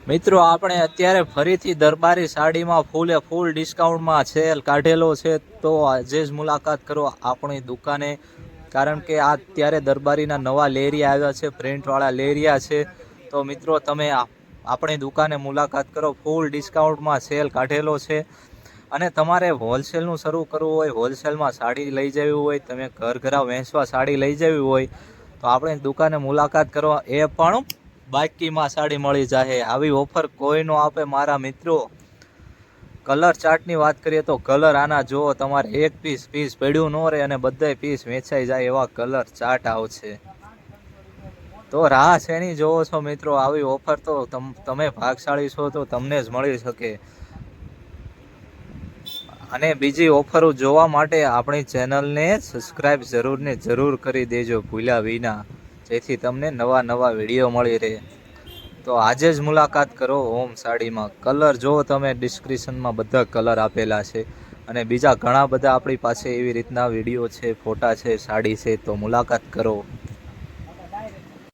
મિત્રો આપણે અત્યારે ફરીથી દરબારી સાડીમાં ફૂલ ડિસ્કાઉન્ટમાં સેલ કાઢેલો છે, તો આજે જ મુલાકાત કરો આપણી દુકાને. કારણ કે આ અત્યારે દરબારીના નવા લેરિયા આવ્યા છે, પ્રિન્ટવાળા લેરિયા છે. તો મિત્રો તમે આપણી દુકાને મુલાકાત કરો, ફૂલ ડિસ્કાઉન્ટમાં સેલ કાઢેલો છે. અને તમારે હોલસેલનું શરૂ કરવું હોય, હોલસેલમાં સાડી લઈ જવી હોય, તમે ઘર વેચવા સાડી લઈ જવી હોય, તો આપણી દુકાને મુલાકાત કરવા. એ પણ બાકીમાં સાડી મળી જાય. આવી ઓફર કોઈ નો આપે મારા મિત્રો. કલર ચાર્ટની વાત કરીએ તો કલર આના જુઓ, તમારે એક પીસ પડ્યું ન રહે અને બધાય પીસ વેચાઈ જાય એવા કલર ચાર્ટ આવશે. તો રાહ શેની જોવો છો મિત્રો? આવી ઓફર તો તમે ભાગશાળી છો તો તમને જ મળી શકે. અને બીજી ઓફરો જોવા માટે આપણી ચેનલને સબસ્ક્રાઈબ જરૂર કરી દેજો ભૂલ્યા વિના, જેથી તમને નવા વિડીયો મળી રહે. તો આજે જ મુલાકાત કરો ઓમ સાડીમાં. કલર જો તમે ડિસ્ક્રિપ્શનમાં બધા કલર આપેલા છે, અને બીજા ઘણા બધા આપણી પાસે એવી રીતના વિડીયો છે, ફોટા છે, સાડી છે. તો મુલાકાત કરો.